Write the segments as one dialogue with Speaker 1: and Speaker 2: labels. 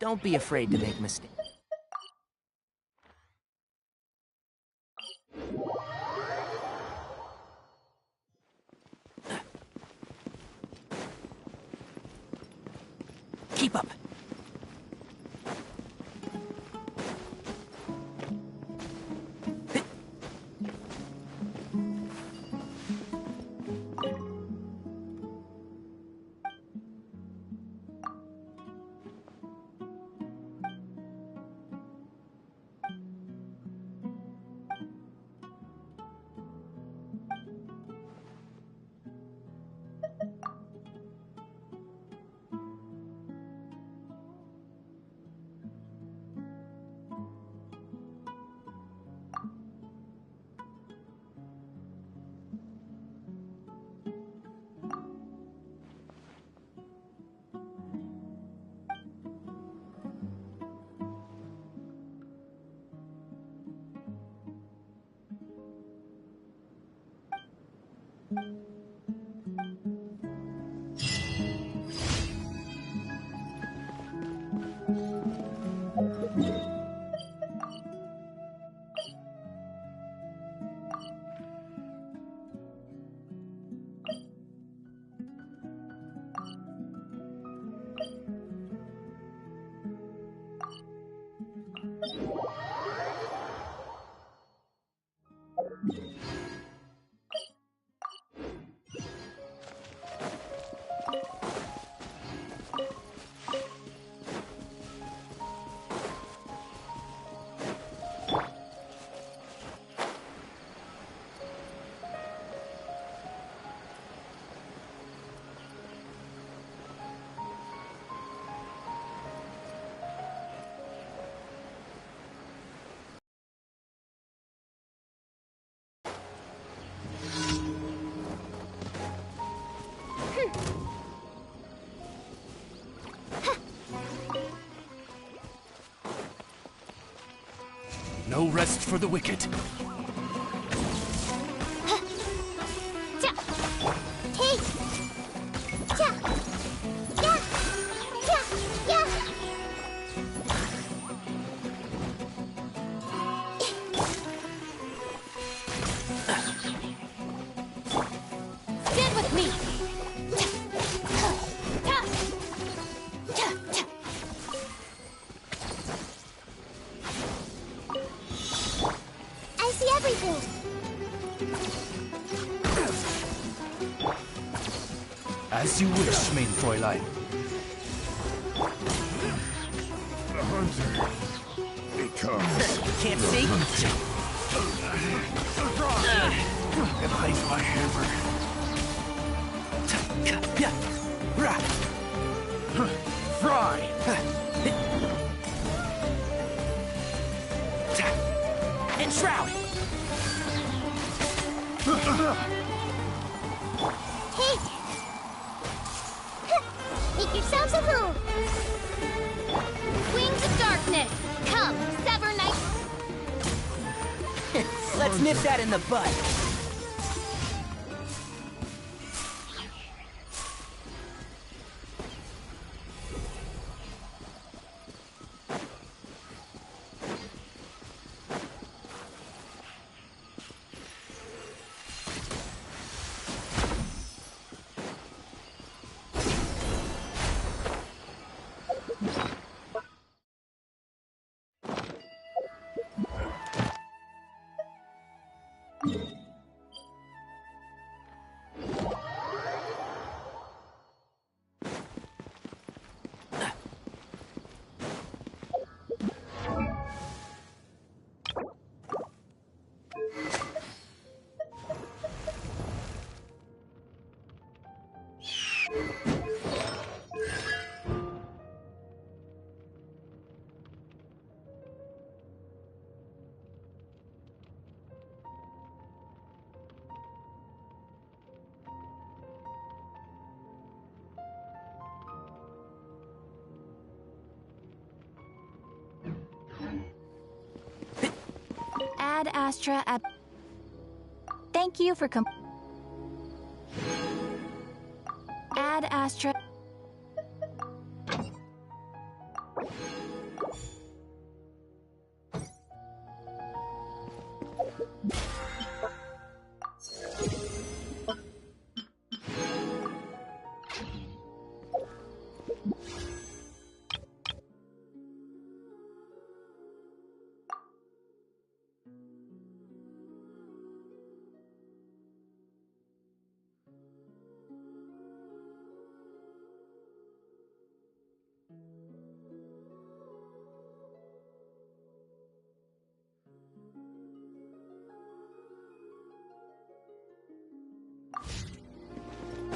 Speaker 1: Don't be afraid to make mistakes. Keep up.
Speaker 2: No rest for the wicked.
Speaker 3: Stand with me. I see everything.
Speaker 2: As you wish, main Fräulein.
Speaker 4: The hunter. It comes.
Speaker 1: Can't see?
Speaker 4: It hides my hammer. Fry!
Speaker 1: Enshroud!
Speaker 3: Hey! Make yourselves a move! Wings of darkness! Come, sever night!
Speaker 1: Let's nip that in the bud.
Speaker 3: Ad Astra at... Thank you for Ad Astra...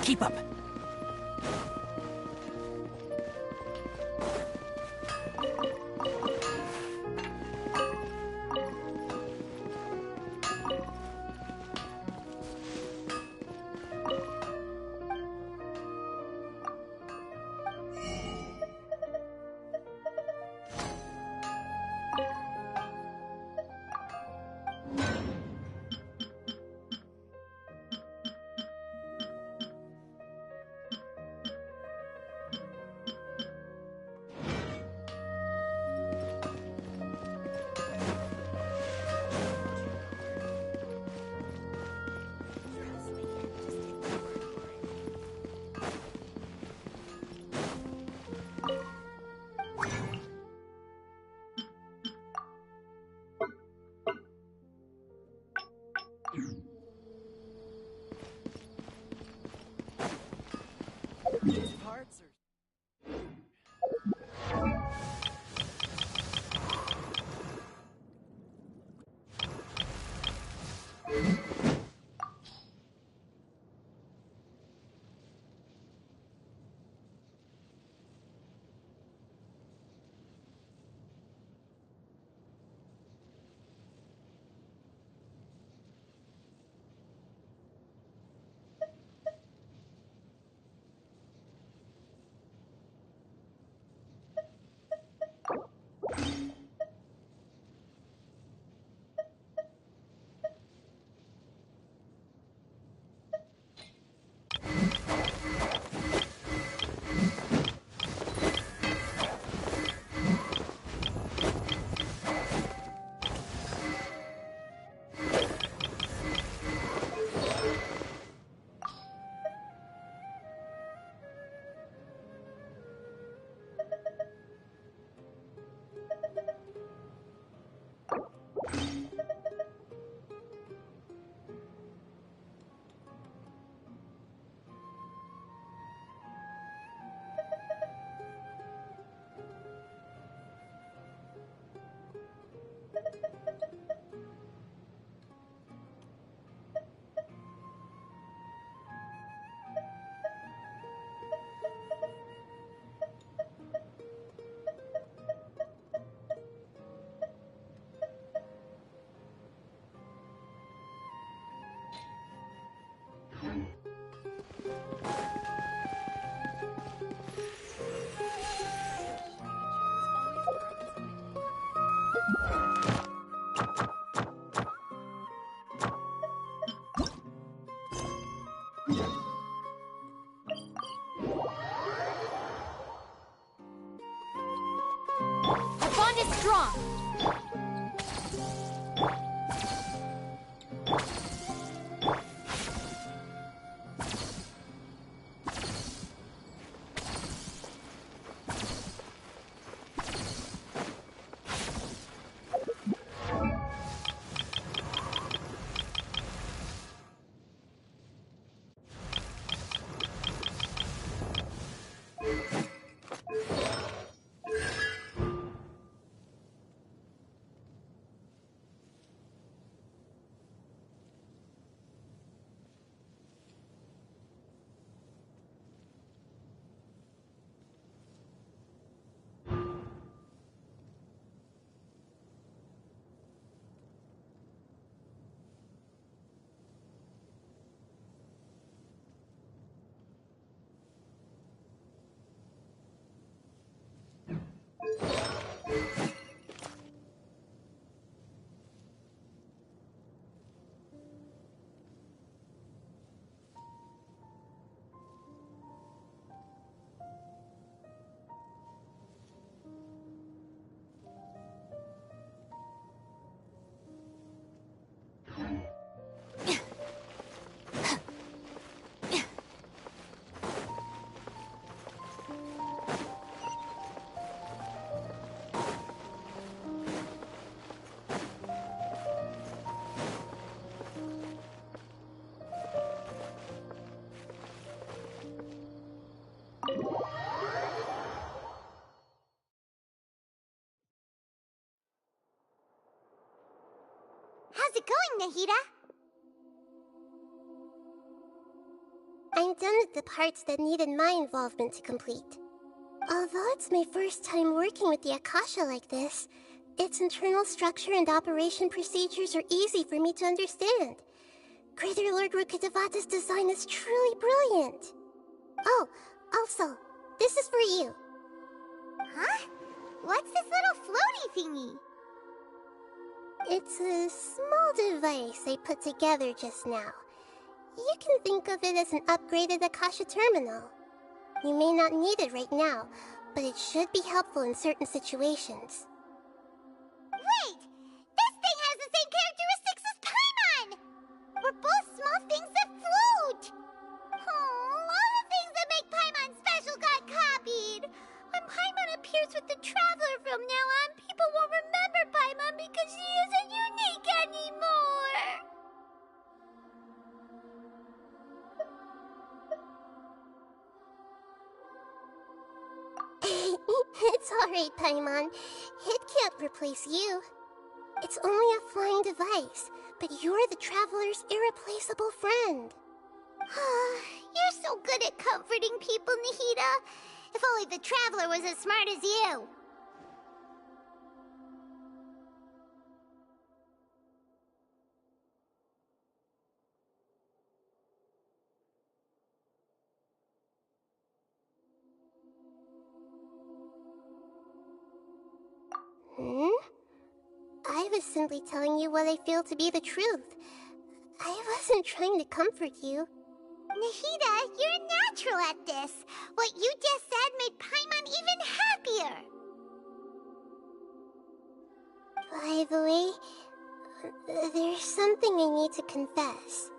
Speaker 1: Keep up. Parts are...
Speaker 3: Our bond is strong.
Speaker 5: How's it going, Nahida?
Speaker 6: I'm done with the parts that needed my involvement to complete. Although it's my first time working with the Akasha like this, its internal structure and operation procedures are easy for me to understand. Greater Lord Rukkhadevata's design is truly brilliant. Oh, also, this is for you.
Speaker 5: Huh? What's this little floaty thingy?
Speaker 6: It's a small device I put together just now. You can think of it as an upgraded Akasha terminal. You may not need it right now, but it should be helpful in certain situations.
Speaker 5: Wait! This thing has the same characteristics as Paimon! We're both small things that float! Oh, all the things that make Paimon special got copied! When Paimon appears with the Traveler from now on, people won't remember Paimon because she isn't unique anymore!
Speaker 6: It's alright, Paimon. It can't replace you. It's only a flying device, but you're the Traveler's irreplaceable friend.
Speaker 5: You're so good at comforting people, Nahida. If only the Traveler was as smart as you.
Speaker 6: I was simply telling you what I feel to be the truth. I wasn't trying to comfort you.
Speaker 5: Nahida, you're natural at this. What you just said made Paimon even happier.
Speaker 6: By the way, there's something I need to confess.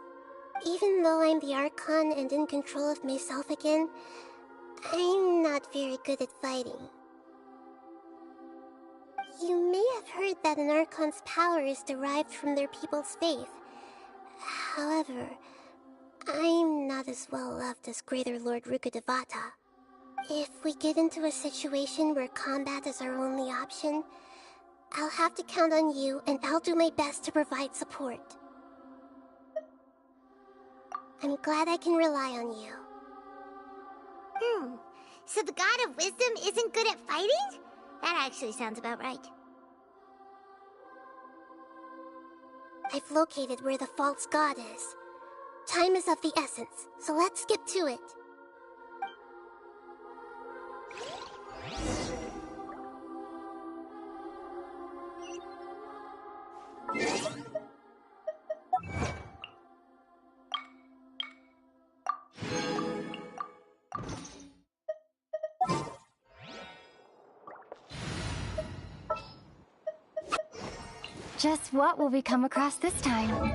Speaker 6: Even though I'm the Archon and in control of myself again, I'm not very good at fighting. You may have heard that an Archon's power is derived from their people's faith. However, I'm not as well loved as Greater Lord Rukkhadevata. If we get into a situation where combat is our only option, I'll have to count on you, and I'll do my best to provide support. I'm glad I can rely on you.
Speaker 5: So the God of Wisdom isn't good at fighting? That actually sounds about right.
Speaker 6: I've located where the false god is. Time is of the essence, so let's skip to it.
Speaker 3: Just what will we come across this time?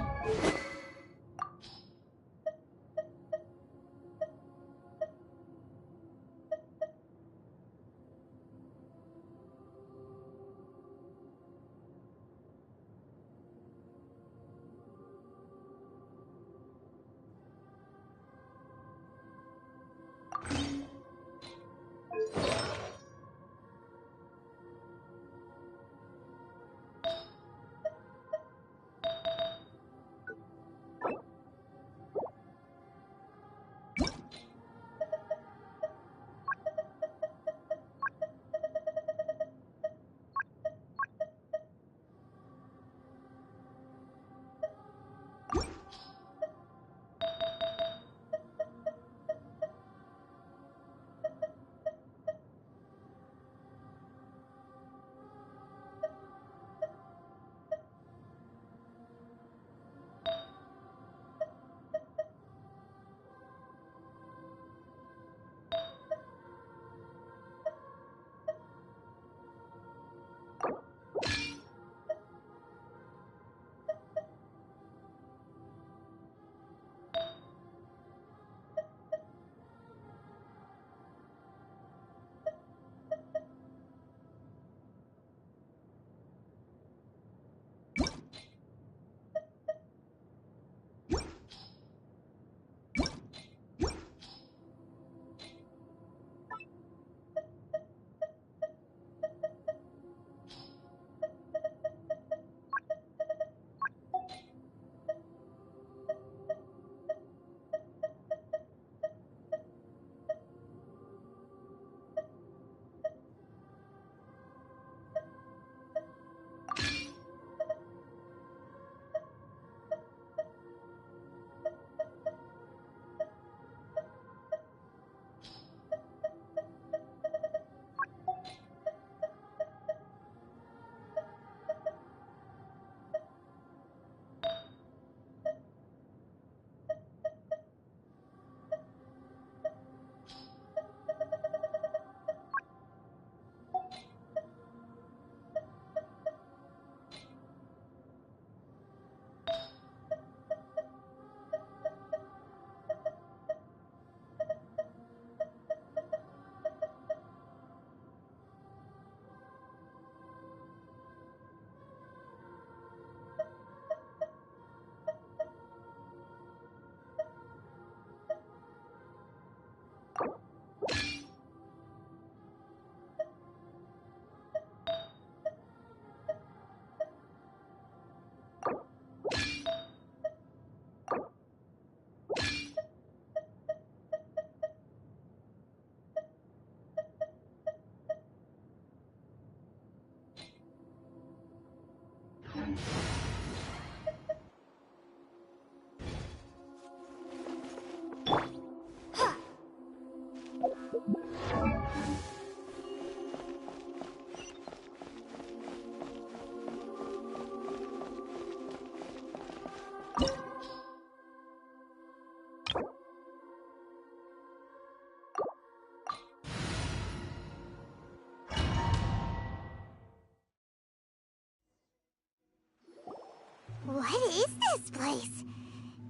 Speaker 5: What is this place?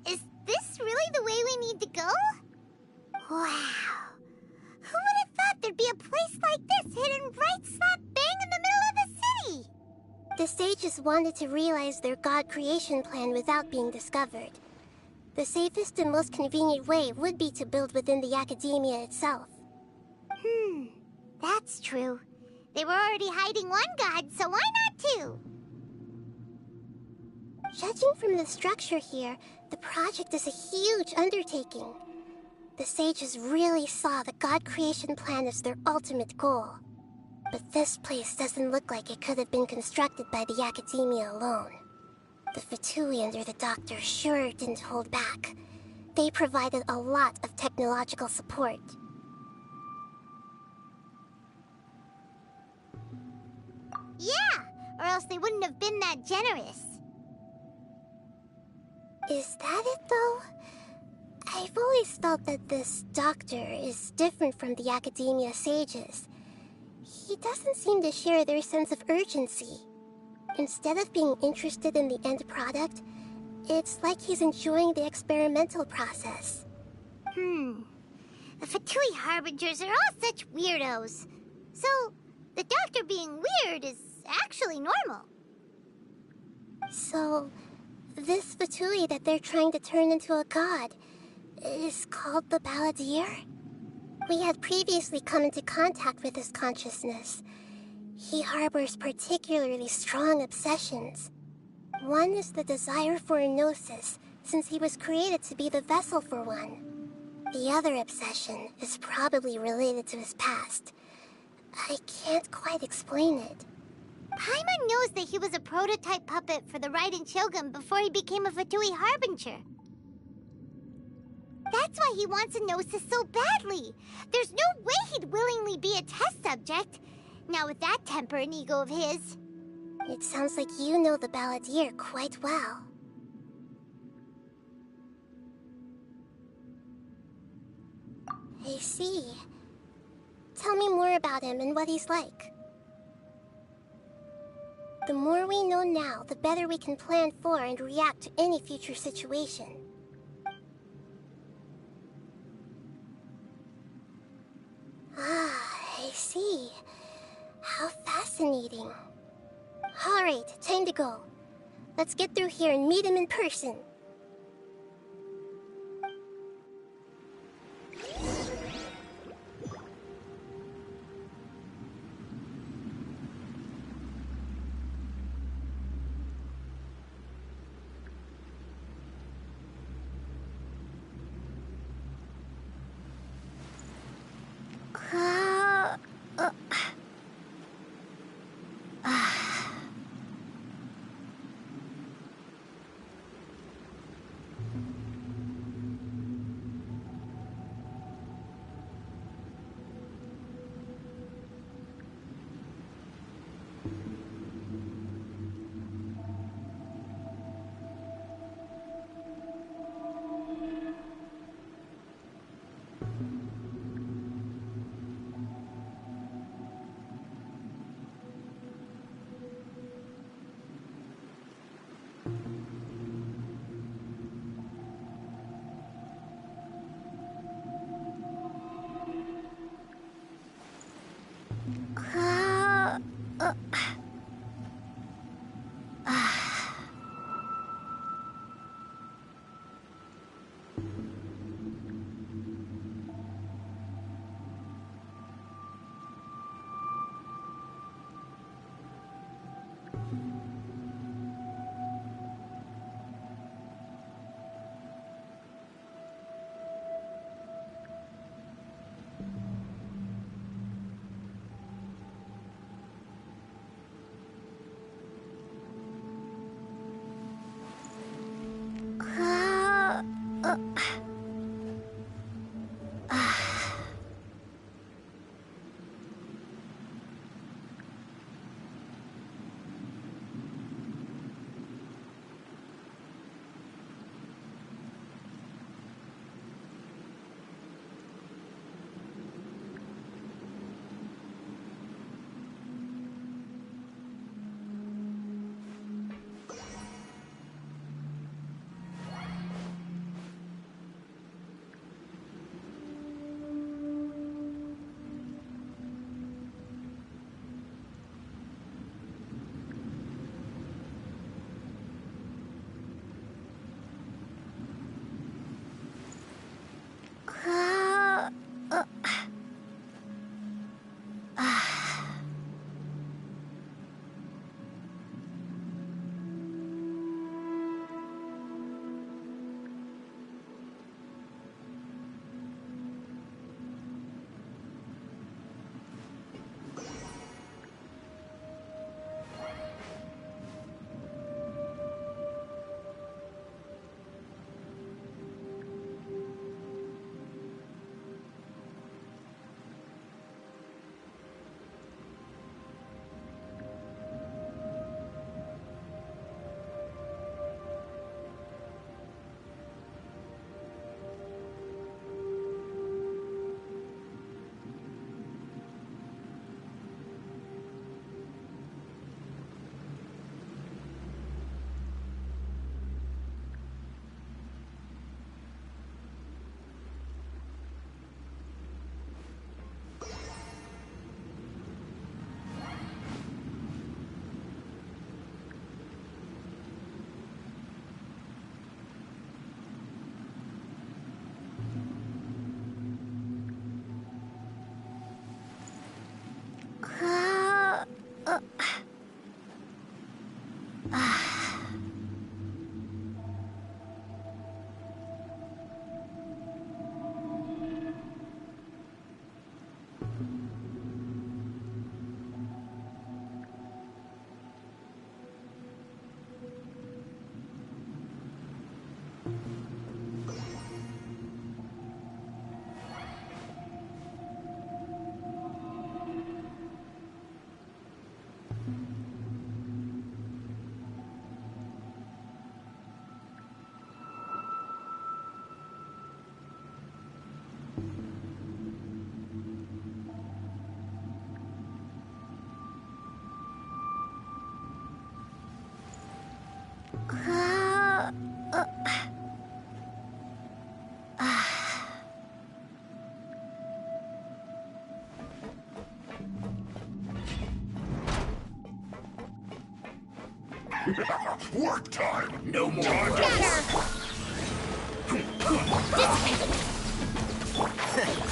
Speaker 5: Is this really the way we need to go? Wow. Who would have thought there'd be a place like this hidden right slap bang in the middle of the city?
Speaker 6: The sages wanted to realize their god creation plan without being discovered. The safest and most convenient way would be to build within the academia itself.
Speaker 5: That's true. They were already hiding one god, so why not two?
Speaker 6: Judging from the structure here, the project is a huge undertaking. The sages really saw the god creation plan as their ultimate goal. But this place doesn't look like it could have been constructed by the academia alone. The Fatui under the Doctor sure didn't hold back. They provided a lot of technological support.
Speaker 5: Yeah, or else they wouldn't have been that generous.
Speaker 6: Is that it, though? I've always felt that this Doctor is different from the academia sages. He doesn't seem to share their sense of urgency. Instead of being interested in the end product, it's like he's enjoying the experimental process.
Speaker 5: The Fatui Harbingers are all such weirdos. So, the Doctor being weird is actually normal.
Speaker 6: So, this Fatui that they're trying to turn into a god is called the Balladeer? We had previously come into contact with his consciousness. He harbors particularly strong obsessions. One is the desire for a gnosis, since he was created to be the vessel for one. The other obsession is probably related to his past. I can't quite explain it.
Speaker 5: Paimon knows that he was a prototype puppet for the Raiden Shogun before he became a Fatui Harbinger. That's why he wants a gnosis so badly. There's no way he'd willingly be a test subject. Now with that temper and ego of his.
Speaker 6: It sounds like you know the Balladeer quite well. I see. Tell me more about him and what he's like. The more we know now, the better we can plan for and react to any future situation. Ah, I see. How fascinating. Alright, time to go. Let's get through here and meet him in person.
Speaker 4: Work time!
Speaker 2: No more
Speaker 4: Time
Speaker 2: work.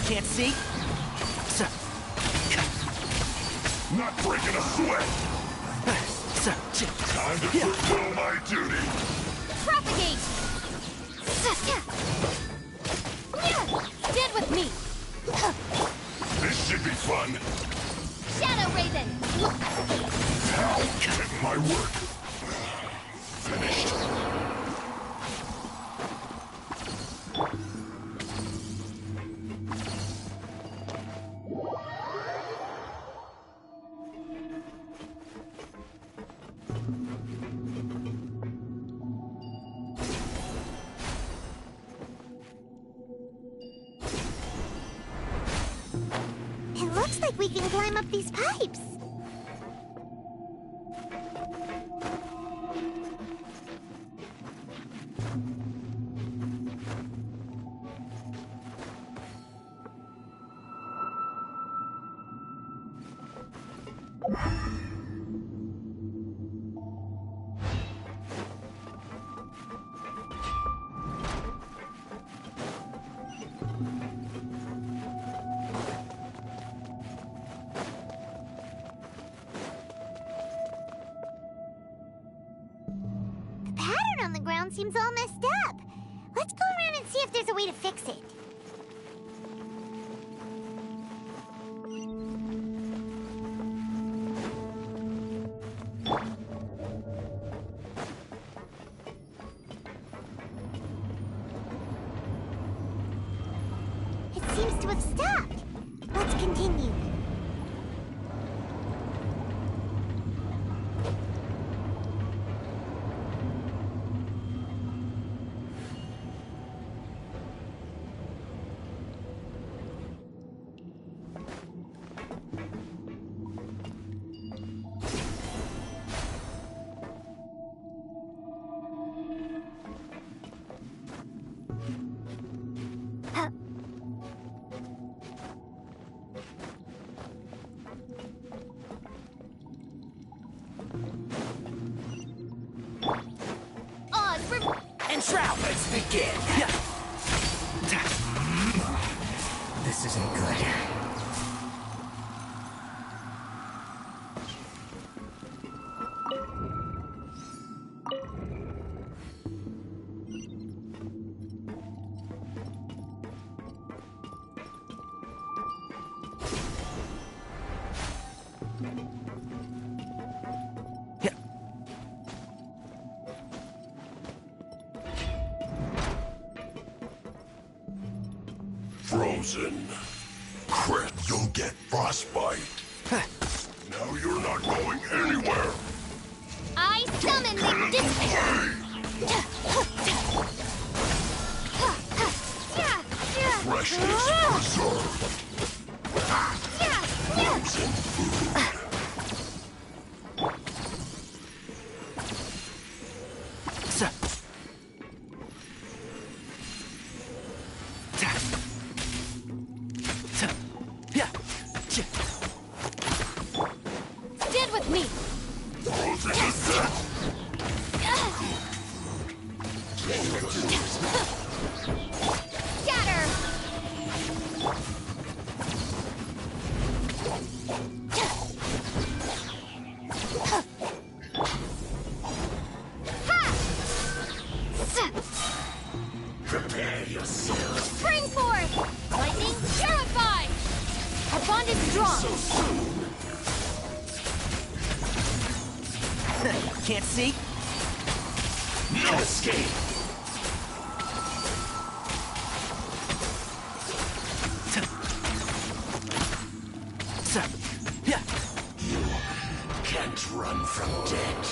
Speaker 7: Can't see?
Speaker 4: Not breaking a sweat! Time to fulfill my duty!
Speaker 5: Propagate! Stand with me!
Speaker 4: This should be fun!
Speaker 5: Shadow Raven!
Speaker 4: Now, get my work! Finished.
Speaker 5: It looks like we can climb up these pipes. The pattern on the ground seems all messed up. Let's go around and see if there's a way to fix it. It seems to have stopped. Let's continue.
Speaker 7: Enshroud!
Speaker 2: Let's begin. This isn't good.
Speaker 4: Frozen. Crit, you'll get frostbite. Now you're not going anywhere.
Speaker 5: I summon the
Speaker 4: Play! Freshness preserved. Frozen food.
Speaker 5: Stand with me.
Speaker 4: Frozen is dead.
Speaker 5: Scatter.
Speaker 4: Prepare yourself.
Speaker 5: Spring forth. Lightning, purify. Our bond is strong.
Speaker 4: So soon.
Speaker 7: Can't see?
Speaker 4: No escape. Can't run from death.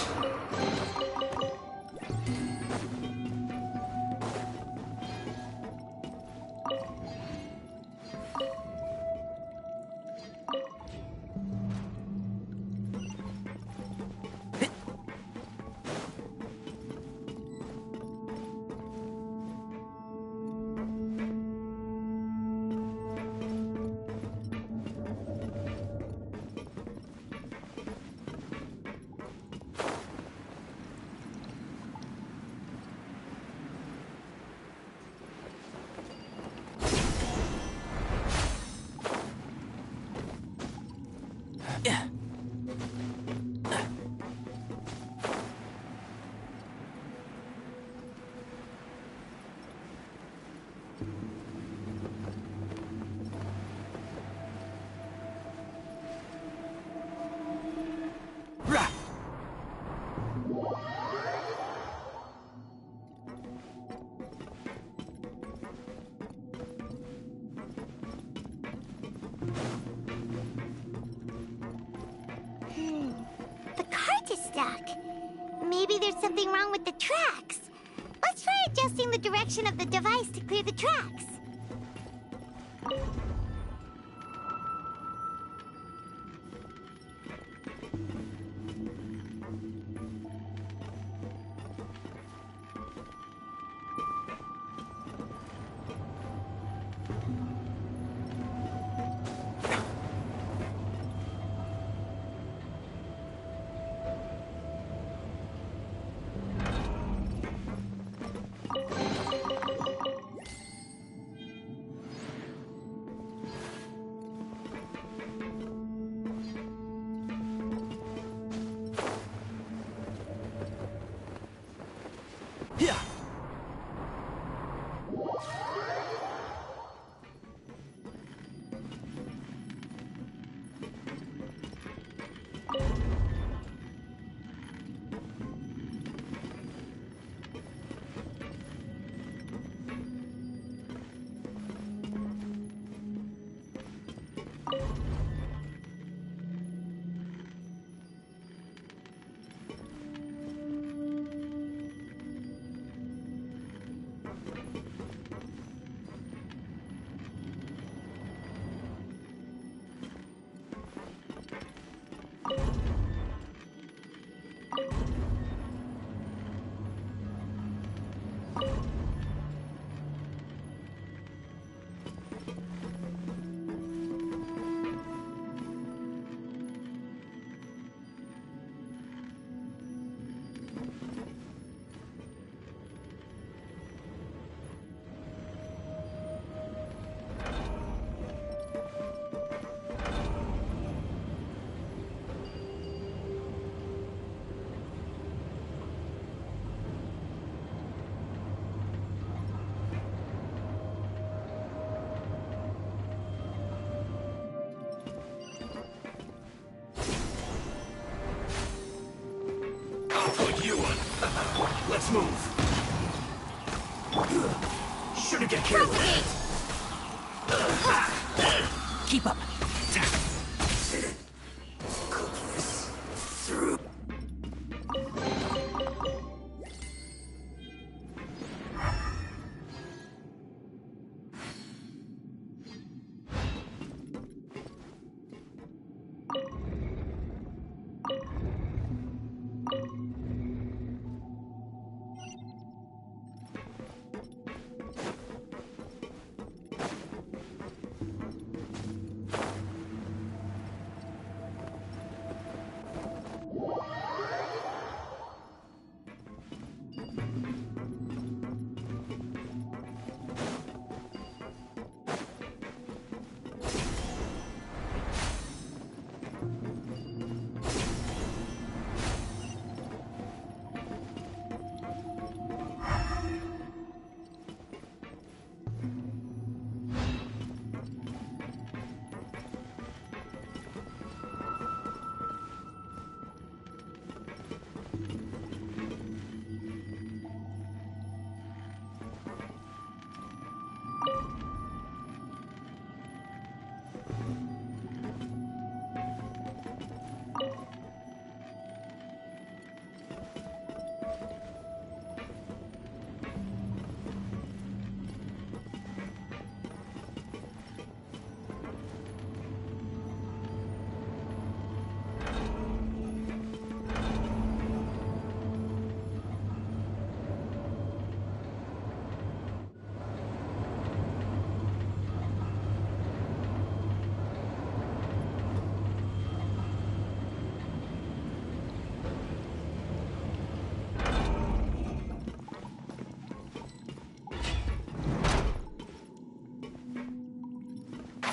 Speaker 5: The cart is stuck. Maybe there's something wrong with the tracks. Let's try adjusting the direction of the device to clear the tracks.
Speaker 7: Yeah.
Speaker 4: Let's move. Shouldn't get careful.
Speaker 7: Keep up.
Speaker 4: Through.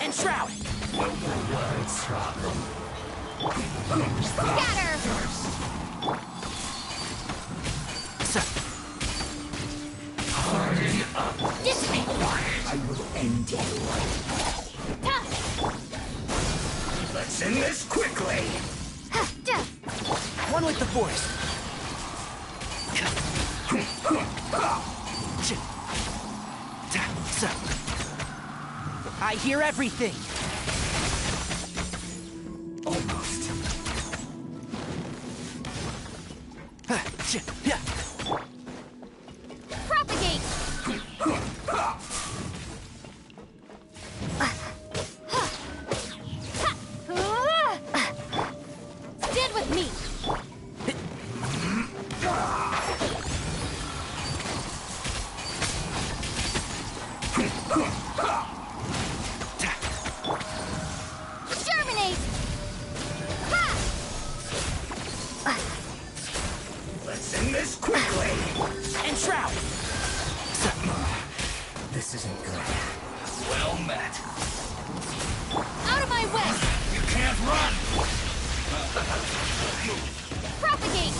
Speaker 7: And shroud.
Speaker 4: No more words, problem.
Speaker 5: Scatter! Dissipate!
Speaker 2: I will end you. Let's end this quickly.
Speaker 7: One with the force. I hear everything.
Speaker 2: Almost.
Speaker 5: Propagate! Stand with me! Germinate! Ha!
Speaker 2: Let's end this quickly.
Speaker 7: And shroud.
Speaker 2: This isn't good. Well met.
Speaker 5: Out of my way!
Speaker 2: You can't run.
Speaker 5: Propagate!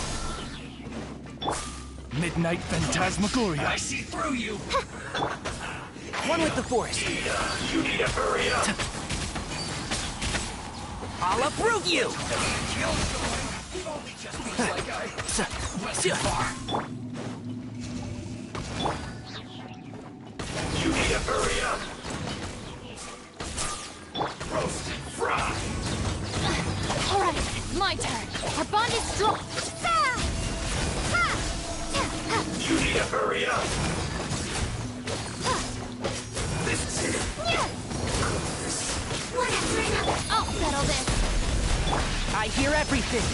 Speaker 7: Midnight Phantasmagoria.
Speaker 2: I see through you.
Speaker 7: One with the force.
Speaker 2: You need to hurry up.
Speaker 7: I'll uproot you.
Speaker 2: Kill someone. Only just means like I went too far. You need to hurry up. Roast, fry.
Speaker 5: All right, my turn. Our bond is strong.
Speaker 2: You need to hurry up. This is it.
Speaker 5: I'll settle this.
Speaker 7: I hear everything.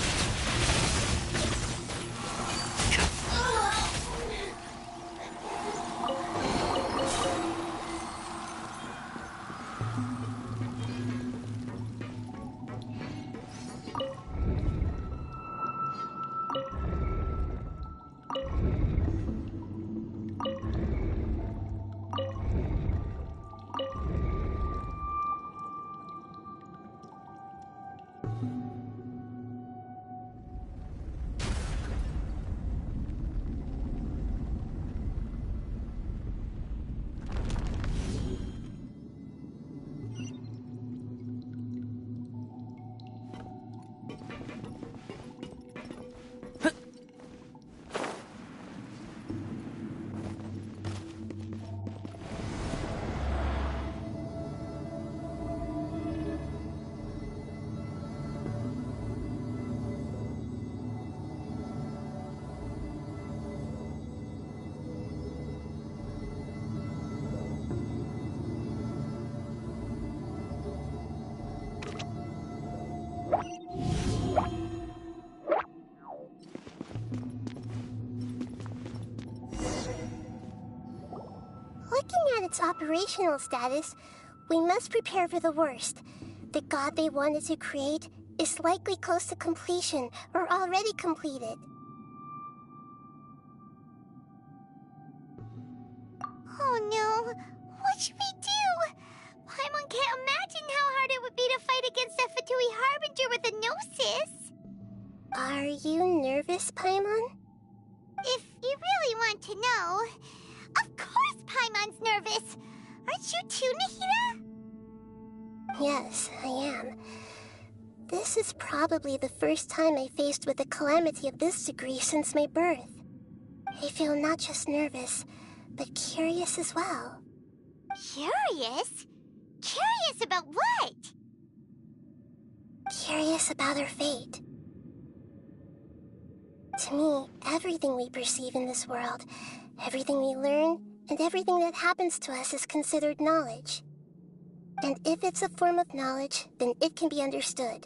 Speaker 6: Looking at its operational status, we must prepare for the worst. The god they wanted to create is likely close to completion or already completed.
Speaker 5: Oh no, what should we do? Paimon can't imagine how hard it would be to fight against the Fatui Harbinger with a Gnosis.
Speaker 6: Are you nervous, Paimon?
Speaker 5: If you really want to know, of course Paimon's nervous. Aren't you too, Nahida?
Speaker 6: Yes, I am. This is probably the first time I faced with a calamity of this degree since my birth. I feel not just nervous, but curious as well.
Speaker 5: Curious? Curious about what?
Speaker 6: Curious about our fate. To me, everything we perceive in this world, everything we learn, and everything that happens to us is considered knowledge. And if it's a form of knowledge, then it can be understood.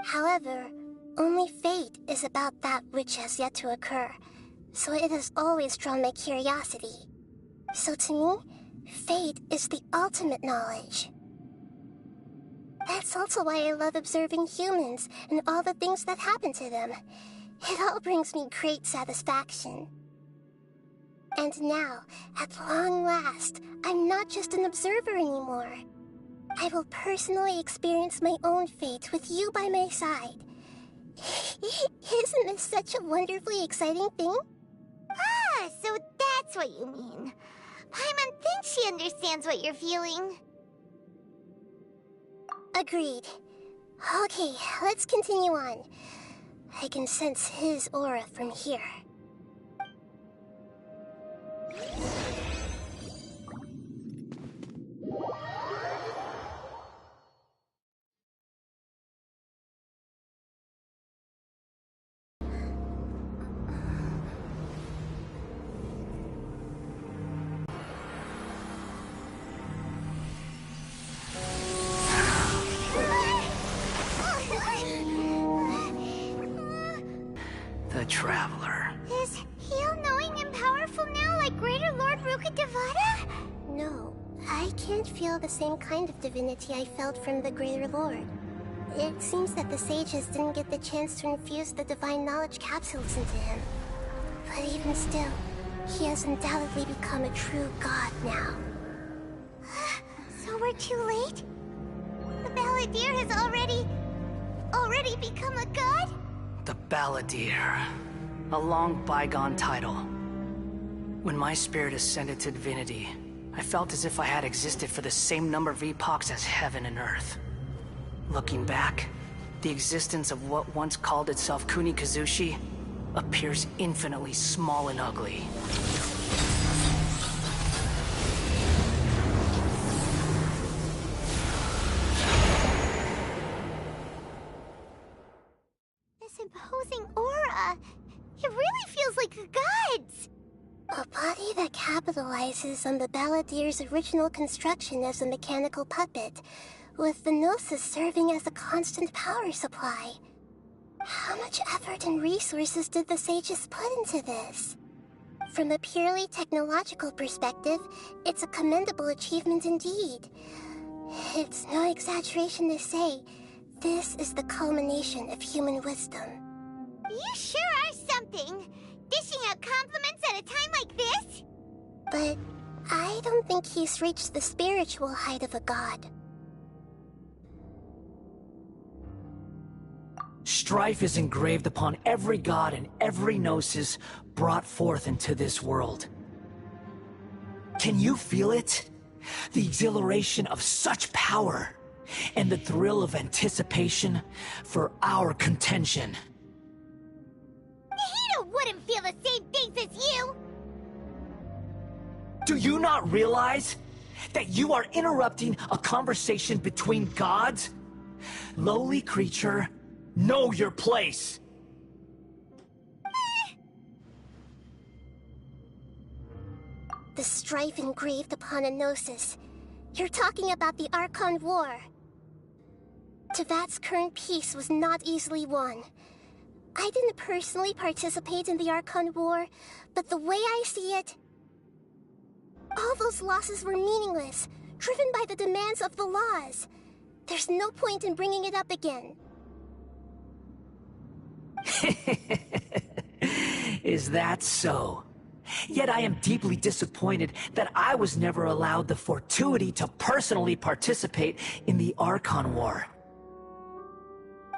Speaker 6: However, only fate is about that which has yet to occur, so it has always drawn my curiosity. So to me, fate is the ultimate knowledge. That's also why I love observing humans and all the things that happen to them. It all brings me great satisfaction. And now, at long last, I'm not just an observer anymore. I will personally experience my own fate with you by my side. Isn't this such a wonderfully exciting thing?
Speaker 5: Ah, so that's what you mean. Paimon thinks she understands what you're feeling.
Speaker 6: Agreed. Okay, let's continue on. I can sense his aura from here.
Speaker 7: The Traveler.
Speaker 5: Is he all-knowing and powerful now, like Greater Lord Rukkhadevata?
Speaker 6: No, I can't feel the same kind of divinity I felt from the Greater Lord. It seems that the sages didn't get the chance to infuse the divine knowledge capsules into him. But even still, he has undoubtedly become a true god now.
Speaker 5: So we're too late? The Balladeer has already become a god?
Speaker 7: The Balladeer. A long bygone title. When my spirit ascended to divinity, I felt as if I had existed for the same number of epochs as heaven and earth. Looking back, the existence of what once called itself Kunikazushi appears infinitely small and ugly.
Speaker 5: This imposing aura. It really feels like the gods.
Speaker 6: A body that capitalizes on the Balladeer's original construction as a mechanical puppet, with the Gnosis serving as a constant power supply. How much effort and resources did the sages put into this? From a purely technological perspective, it's a commendable achievement indeed. It's no exaggeration to say, this is the culmination of human wisdom.
Speaker 5: You sure are something. Dishing out compliments at a time like this?
Speaker 6: But I don't think he's reached the spiritual height of a god.
Speaker 7: Strife is engraved upon every god and every gnosis brought forth into this world. Can you feel it? The exhilaration of such power, and the thrill of anticipation for our contention.
Speaker 5: Nahida wouldn't feel the same things as you!
Speaker 7: Do you not realize that you are interrupting a conversation between gods? Lowly creature, know your place!
Speaker 6: The strife engraved upon a Gnosis. You're talking about the Archon War. Tevat's current peace was not easily won. I didn't personally participate in the Archon War, but the way I see it, all those losses were meaningless, driven by the demands of the laws. There's no point in bringing it up again.
Speaker 7: Is that so? Yet I am deeply disappointed that I was never allowed the fortuity to personally participate in the Archon War.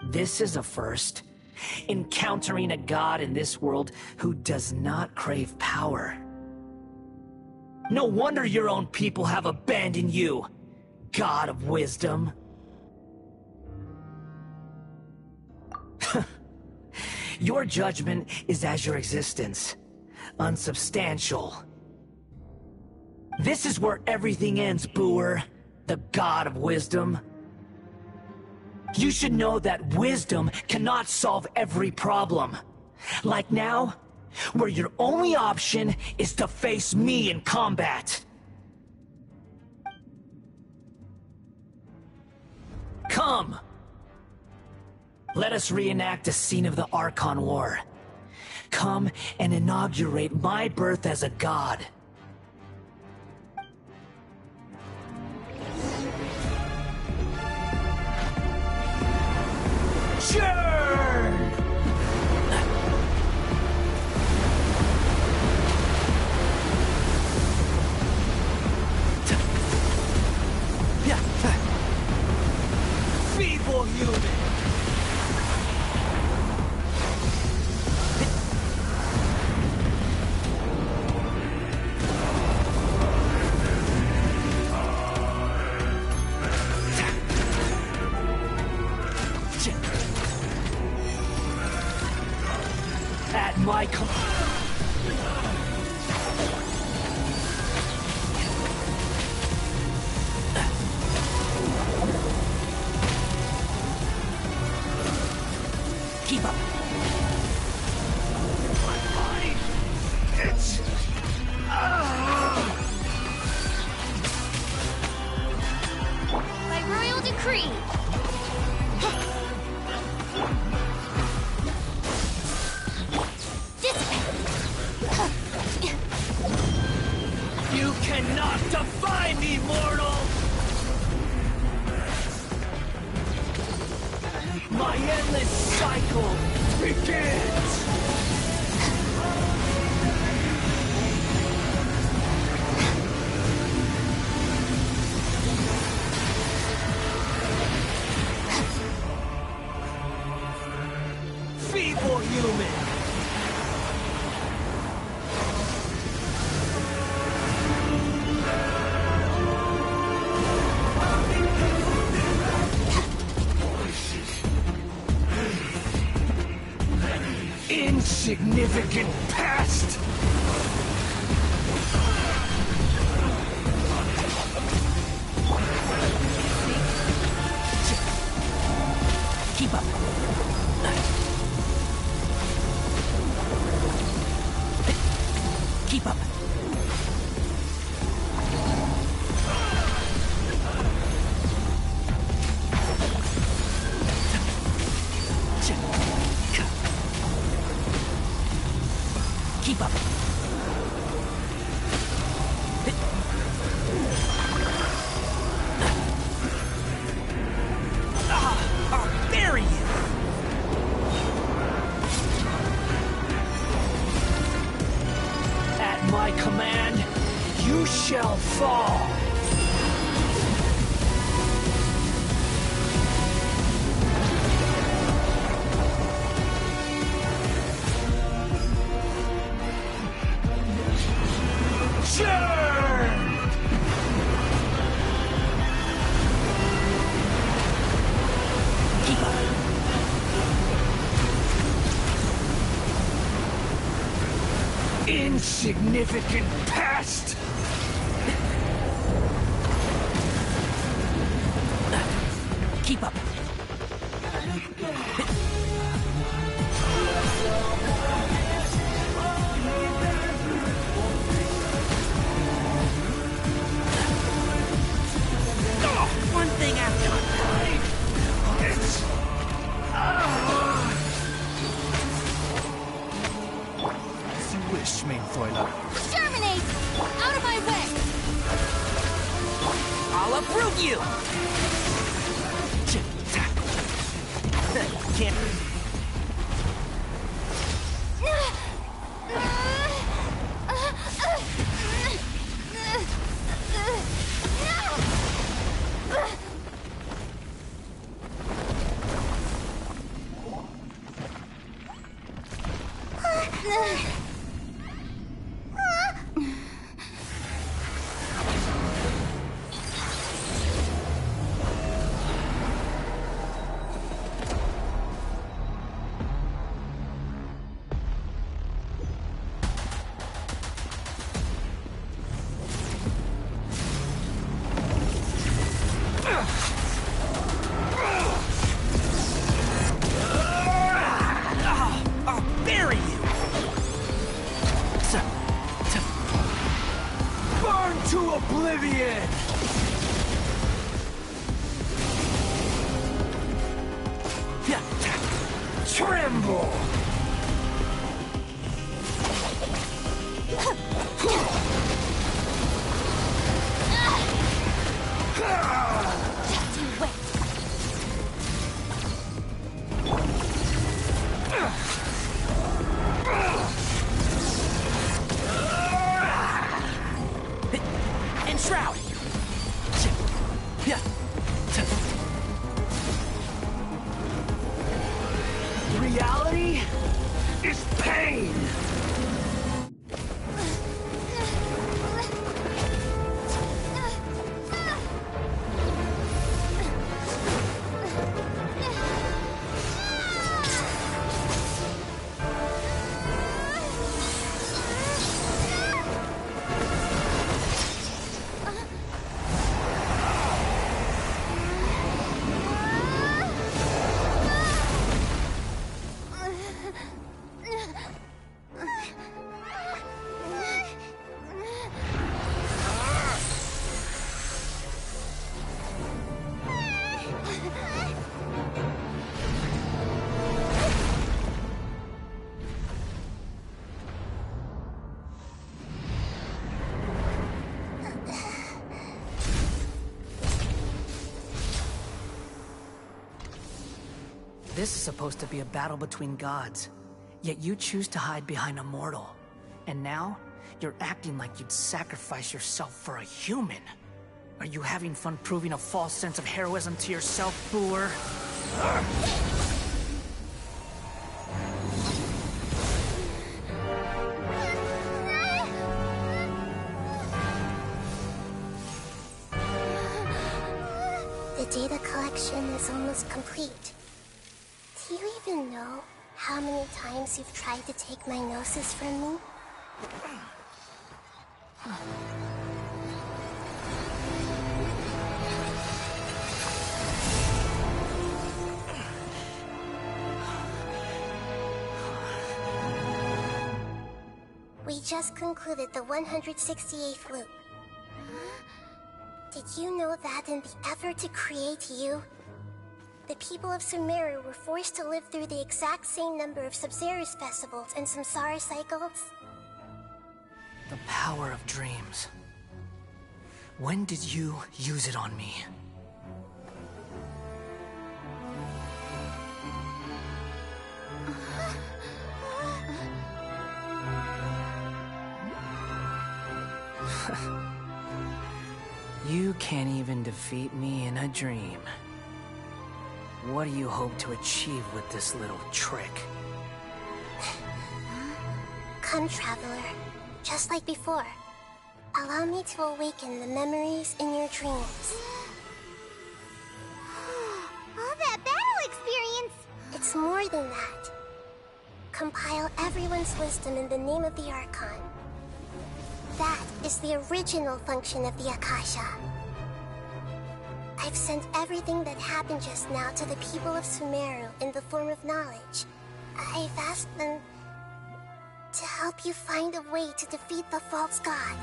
Speaker 7: This is a first. Encountering a god in this world who does not crave power. No wonder your own people have abandoned you, God of Wisdom. Your judgment is as your existence, unsubstantial. This is where everything ends, Booer, the God of Wisdom. You should know that wisdom cannot solve every problem. Like now, where your only option is to face me in combat. Come! Let us reenact a scene of the Archon War. Come and inaugurate my birth as a god. Churn!
Speaker 2: At my keep up. My body, it's...
Speaker 5: By royal decree.
Speaker 2: You cannot defy me, mortal! My endless cycle begins! Feeble human! Insignificant past! Keep up. Keep up. Keep up. I'll bury you. At my command, you shall fall. Keep up. Insignificant past! Keep up. One thing after another. It's... As you wish, Mainfoiler.
Speaker 5: Terminate! Out of my way!
Speaker 2: I'll uproot you! Can't... I'll bury you! Burn to oblivion! Tremble!
Speaker 5: Just you wait.
Speaker 2: Enshroud! Reality is pain!
Speaker 7: This is supposed to be a battle between gods, yet you choose to hide behind a mortal. And now, you're acting like you'd sacrifice yourself for a human. Are you having fun proving a false sense of heroism to yourself, Booer?
Speaker 6: The data collection is almost complete. Do you even know how many times you've tried to take my gnosis from me? We just concluded the 168th loop. Did you know that in the effort to create you, the people of Sumeru were forced to live through the exact same number of Sub-Zerus festivals and samsara cycles?
Speaker 7: The power of dreams. When did you use it on me? You can't even defeat me in a dream. What do you hope to achieve with this little trick?
Speaker 6: Come, Traveler. Just like before. Allow me to awaken the memories in your dreams.
Speaker 5: All that battle experience!
Speaker 6: It's more than that. Compile everyone's wisdom in the name of the Archon. That is the original function of the Akasha. I've sent everything that happened just now to the people of Sumeru in the form of knowledge. I've asked them to help you find a way to defeat the false god.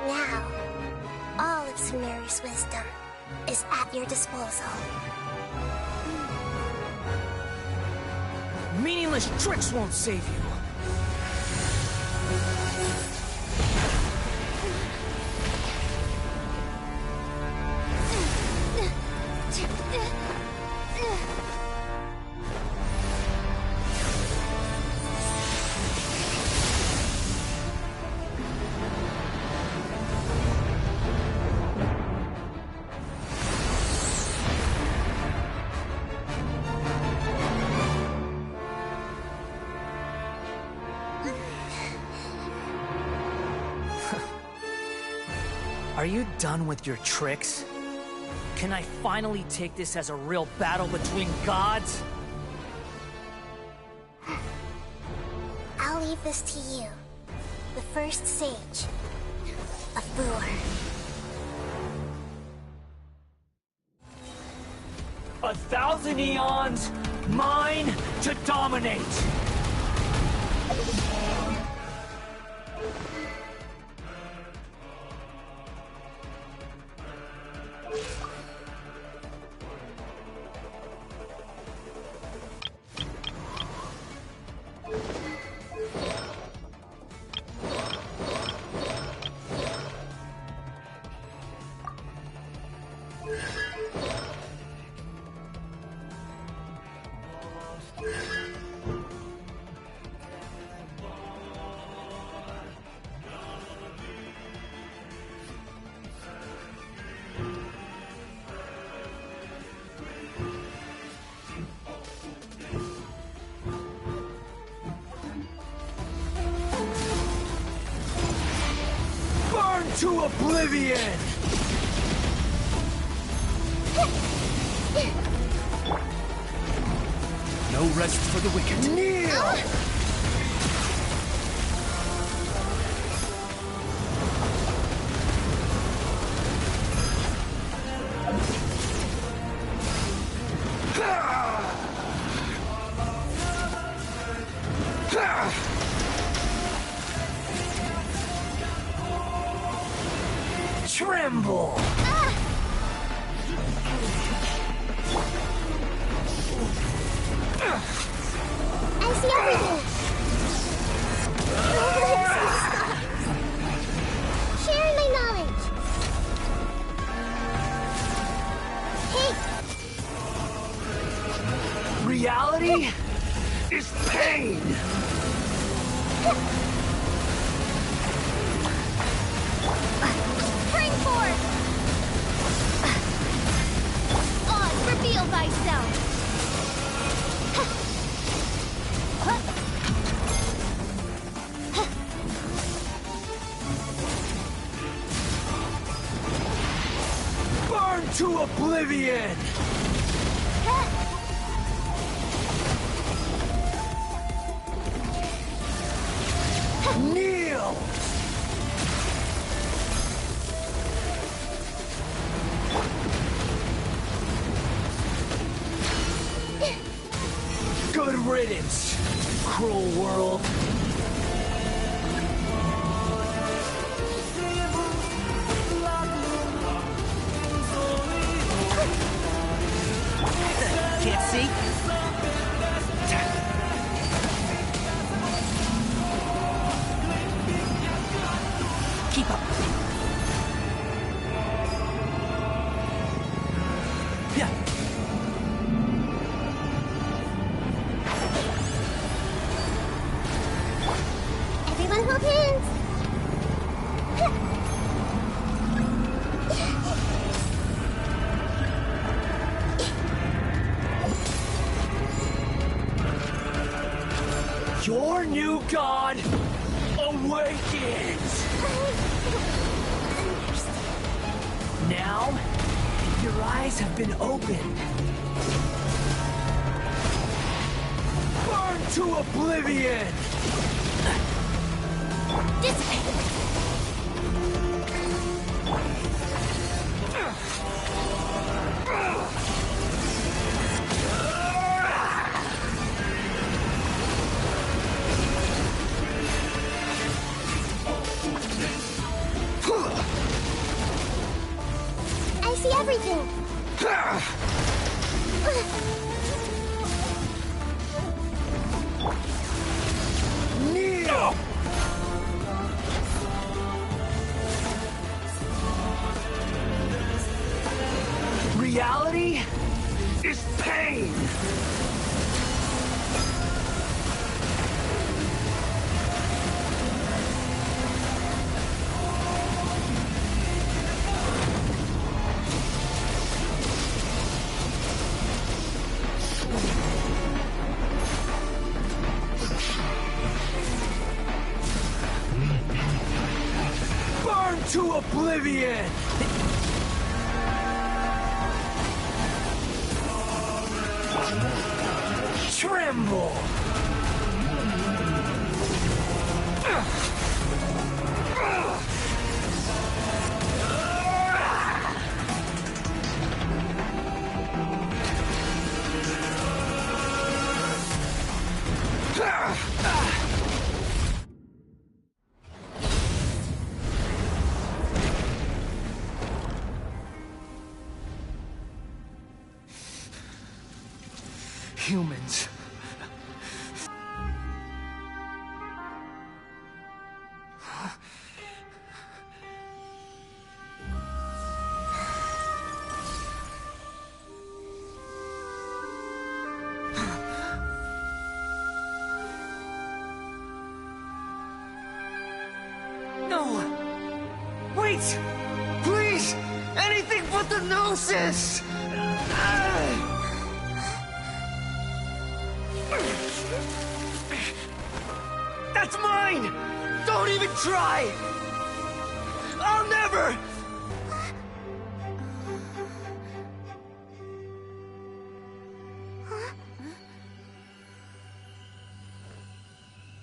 Speaker 6: Now, all of Sumeru's wisdom is at your disposal.
Speaker 7: Meaningless tricks won't save you. Are you done with your tricks? Can I finally take this as a real battle between gods?
Speaker 6: I'll leave this to you, the first sage of Booer.
Speaker 2: 1,000 eons, mine to dominate! To oblivion! No rest for the wicked. Kneel! Tremble! Reality is pain!
Speaker 5: Spring forth! Oz, reveal thyself!
Speaker 2: Burn to oblivion! Kneel! Good riddance, cruel world.
Speaker 7: Can't see? Keep up. Yeah.
Speaker 6: Everyone hold hands!
Speaker 2: Your new god awakens! Now, your eyes have been opened. Burn to oblivion!
Speaker 6: I see everything!
Speaker 2: Kneel! Reality is pain! Burn to oblivion! Tremble! Humans.
Speaker 7: No! Wait! Please! Anything but the Gnosis! That's mine! Don't even try! I'll never!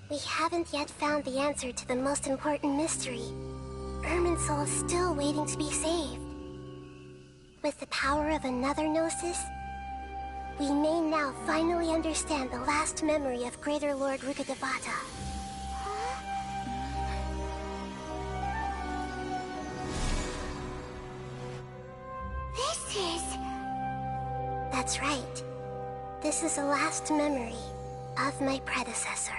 Speaker 6: We haven't yet found the answer to the most important mystery. Irminsul is still waiting to be saved. With the power of another Gnosis, we may now finally understand the last memory of Greater Lord Rukkhadevata.
Speaker 5: This is...
Speaker 6: That's right. This is the last memory of my predecessor.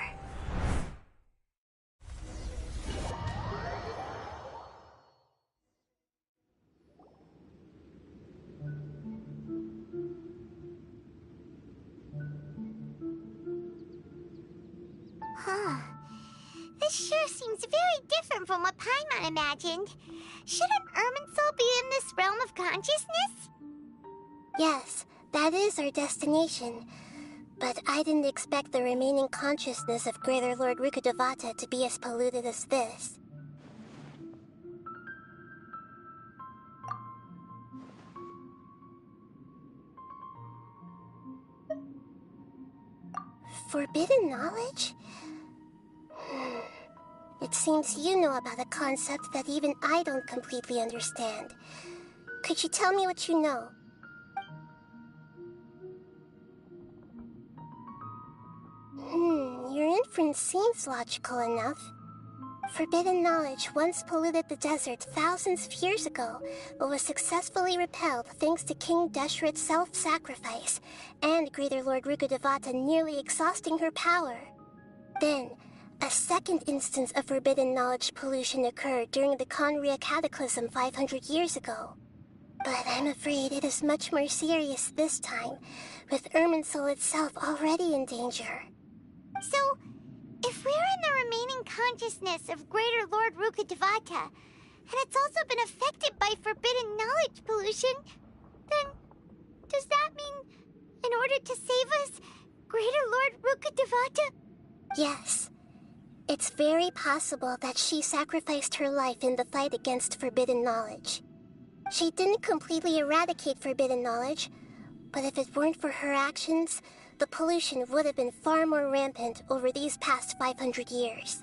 Speaker 5: Huh. This sure seems very different from what Paimon imagined. Shouldn't Irminsul be in this realm of consciousness?
Speaker 6: Yes, that is our destination. But I didn't expect the remaining consciousness of Greater Lord Rukkhadevata to be as polluted as this. Forbidden knowledge? It seems you know about a concept that even I don't completely understand. Could you tell me what you know? Your inference seems logical enough. Forbidden knowledge once polluted the desert thousands of years ago, but was successfully repelled thanks to King Deshret's self-sacrifice, and Greater Lord Rukkhadevata nearly exhausting her power. Then, a second instance of forbidden knowledge pollution occurred during the Conria Cataclysm 500 years ago. But I'm afraid it is much more serious this time, with Irminsul itself already in danger.
Speaker 5: So, if we're in the remaining consciousness of Greater Lord Rukkhadevata, and it's also been affected by forbidden knowledge pollution, then does that mean, in order to save us, Greater Lord Rukkhadevata?
Speaker 6: Yes. It's very possible that she sacrificed her life in the fight against forbidden knowledge. She didn't completely eradicate forbidden knowledge, but if it weren't for her actions, the pollution would have been far more rampant over these past 500 years.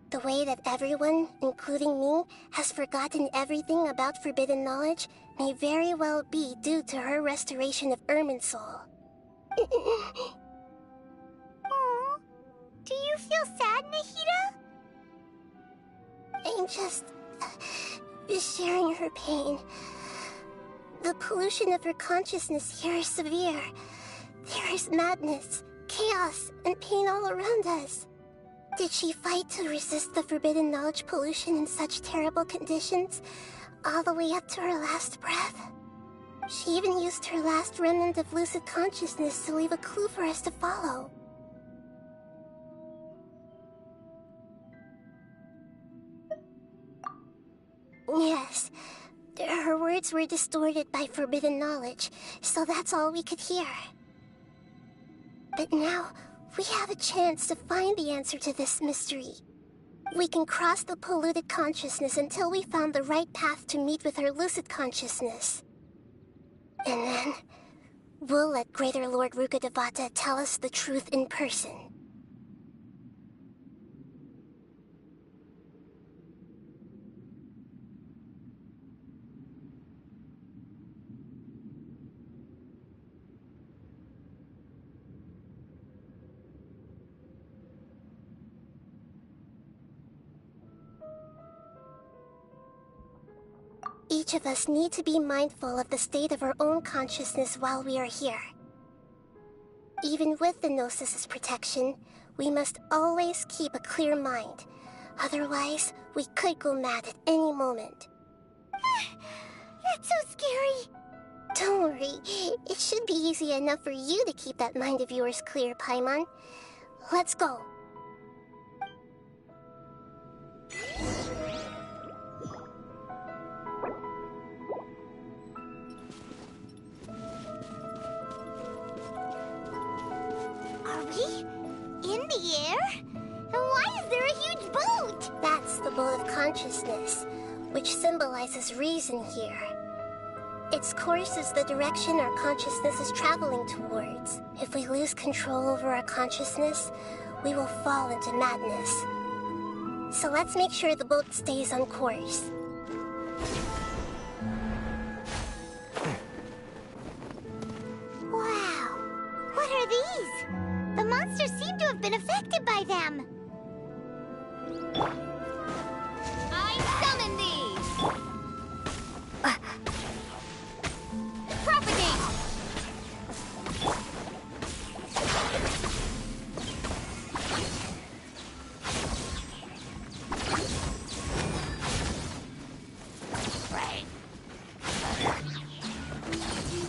Speaker 6: The way that everyone, including me, has forgotten everything about forbidden knowledge may very well be due to her restoration of Irminsul.
Speaker 5: Aww. Do you feel sad, Nahida?
Speaker 6: I'm just sharing her pain. The pollution of her consciousness here is severe. There is madness, chaos, and pain all around us. Did she fight to resist the forbidden knowledge pollution in such terrible conditions, all the way up to her last breath? She even used her last remnant of lucid consciousness to leave a clue for us to follow. Yes, her words were distorted by forbidden knowledge, so that's all we could hear. But now, we have a chance to find the answer to this mystery. We can cross the polluted consciousness until we found the right path to meet with her lucid consciousness. And then, we'll let Greater Lord Rukkhadevata tell us the truth in person. Each of us need to be mindful of the state of our own consciousness while we are here. Even with the Gnosis's protection, we must always keep a clear mind. Otherwise, we could go mad at any moment.
Speaker 5: That's so scary.
Speaker 6: Don't worry, it should be easy enough for you to keep that mind of yours clear, Paimon. Let's go.
Speaker 5: Are we in the air? And why is there a huge boat?
Speaker 6: That's the boat of consciousness, which symbolizes reason here. Its course is the direction our consciousness is traveling towards. If we lose control over our consciousness, we will fall into madness. So let's make sure the boat stays on course.
Speaker 5: Wow. What are these? The monsters seem to have been affected by them.